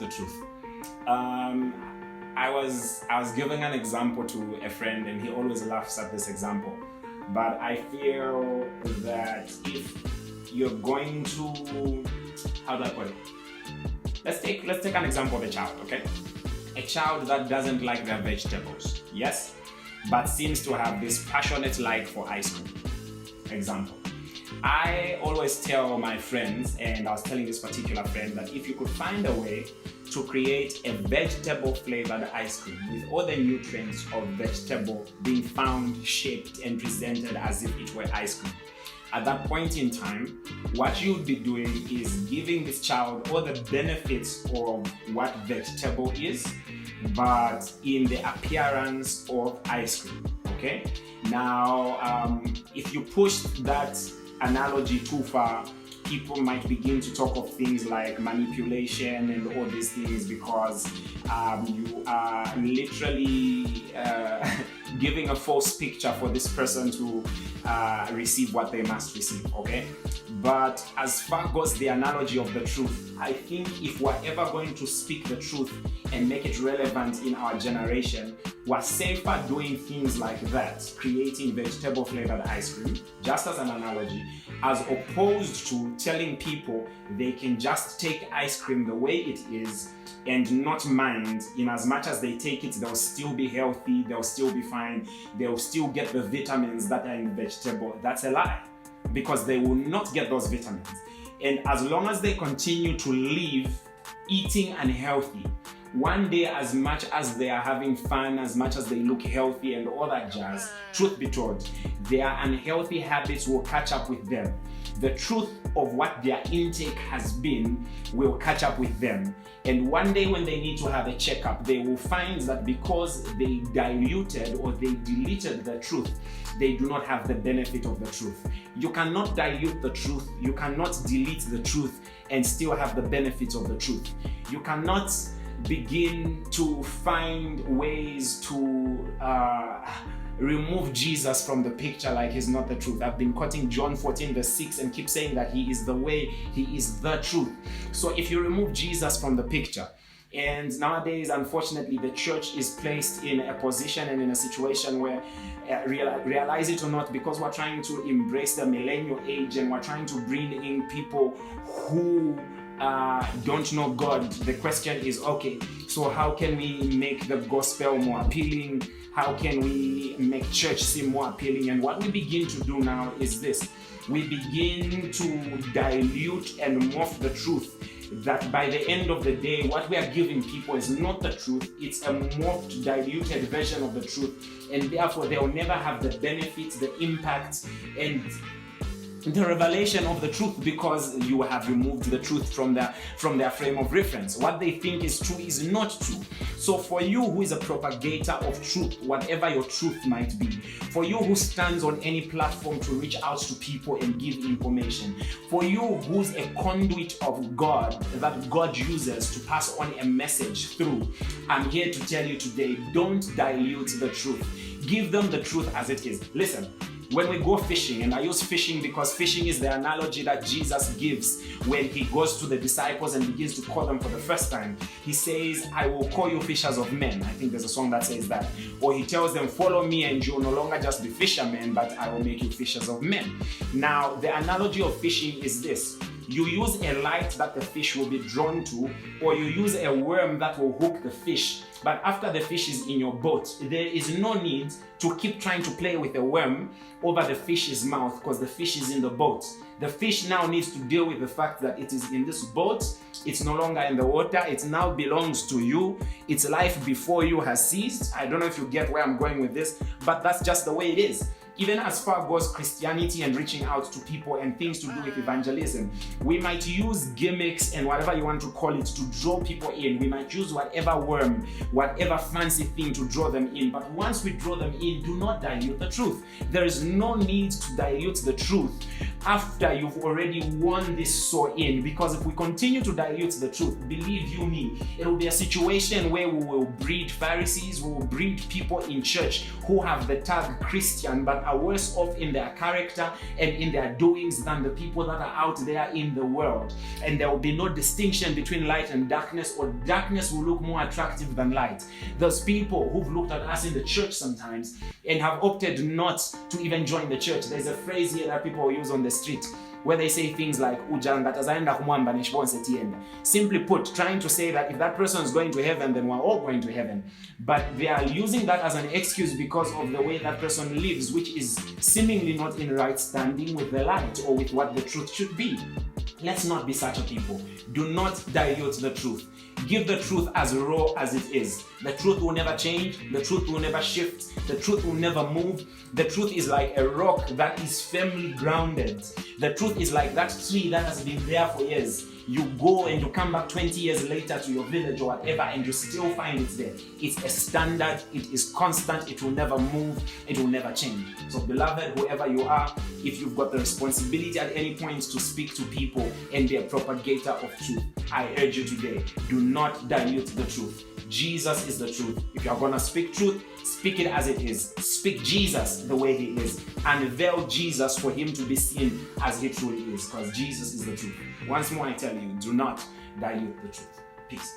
the truth. I was giving an example to a friend, and he always laughs at this example. But I feel that if you're going to, how do I put it? Let's take an example of a child, okay? A child that doesn't like their vegetables, yes, but seems to have this passionate like for ice cream. Example. I always tell my friends, and I was telling this particular friend, that if you could find a way to create a vegetable flavored ice cream with all the nutrients of vegetable being found, shaped, and presented as if it were ice cream, at that point in time, what you would be doing is giving this child all the benefits of what vegetable is, but in the appearance of ice cream, okay? Now, if you push that analogy too far, people might begin to talk of things like manipulation and all these things, because you are literally giving a false picture for this person to receive what they must receive, okay? But as far goes the analogy of the truth, I think if we're ever going to speak the truth and make it relevant in our generation, we're safer doing things like that, creating vegetable flavored ice cream, just as an analogy, as opposed to telling people they can just take ice cream the way it is and not mind. In as much as they take it, they'll still be healthy, they'll still be fine, they'll still get the vitamins that are in vegetable. That's a lie, because they will not get those vitamins. And as long as they continue to live eating unhealthy, one day, as much as they are having fun, as much as they look healthy and all that jazz, truth be told, their unhealthy habits will catch up with them. The truth of what their intake has been will catch up with them. And one day when they need to have a checkup, they will find that because they diluted or they deleted the truth, they do not have the benefit of the truth. You cannot dilute the truth, you cannot delete the truth and still have the benefits of the truth. You cannot begin to find ways to remove Jesus from the picture like he's not the truth. I've been quoting John 14 verse 6 and keep saying that he is the way, he is the truth. So if you remove Jesus from the picture, and nowadays unfortunately the church is placed in a position and in a situation where realize it or not, because we're trying to embrace the millennial age and we're trying to bring in people who don't know God, the question is, okay, so how can we make the gospel more appealing? How can we make church seem more appealing? And what we begin to do now is this. We begin to dilute and morph the truth, that by the end of the day, what we are giving people is not the truth, it's a morphed, diluted version of the truth, and therefore they will never have the benefits, the impact, and the revelation of the truth, because you have removed the truth from their frame of reference. What they think is true is not true. So for you who is a propagator of truth, whatever your truth might be, for you who stands on any platform to reach out to people and give information, for you who's a conduit of God that God uses to pass on a message through, I'm here to tell you today, don't dilute the truth. Give them the truth as it is. Listen, when we go fishing, and I use fishing because fishing is the analogy that Jesus gives when he goes to the disciples and begins to call them for the first time. He says, I will call you fishers of men. I think there's a song that says that. Or he tells them, follow me and you'll no longer just be fishermen, but I will make you fishers of men. Now, the analogy of fishing is this. You use a light that the fish will be drawn to, or you use a worm that will hook the fish. But after the fish is in your boat, there is no need to keep trying to play with a worm over the fish's mouth, because the fish is in the boat. The fish now needs to deal with the fact that it is in this boat, it's no longer in the water, it now belongs to you, its life before you has ceased. I don't know if you get where I'm going with this, but that's just the way it is. Even as far goes Christianity and reaching out to people and things to do with evangelism, we might use gimmicks and whatever you want to call it to draw people in. We might use whatever worm, whatever fancy thing to draw them in. But once we draw them in, do not dilute the truth. There is no need to dilute the truth after you've already won this soul in. Because if we continue to dilute the truth, believe you me, it will be a situation where we will breed Pharisees, we will breed people in church who have the tag Christian but are worse off in their character and in their doings than the people that are out there in the world. And there will be no distinction between light and darkness, or darkness will look more attractive than light. Those people who've looked at us in the church sometimes and have opted not to even join the church. There's a phrase here that people use on the street where they say things like simply put, trying to say that if that person is going to heaven, then we're all going to heaven. But they are using that as an excuse because of the way that person lives, which is seemingly not in right standing with the light or with what the truth should be. Let's not be such a people. Do not dilute the truth. Give the truth as raw as it is. The truth will never change. The truth will never shift. The truth will never move. The truth is like a rock that is firmly grounded. The truth is like that tree that has been there for years. You go and you come back 20 years later to your village or whatever and you still find it there. It's a standard, it is constant, it will never move, it will never change. So beloved, whoever you are, if you've got the responsibility at any point to speak to people and be a propagator of truth, I urge you today, do not dilute the truth. Jesus is the truth. If you're gonna speak truth, speak it as it is. Speak Jesus the way he is. Unveil Jesus for him to be seen as he truly is, because Jesus is the truth. Once more I tell you, do not dilute the truth. Peace.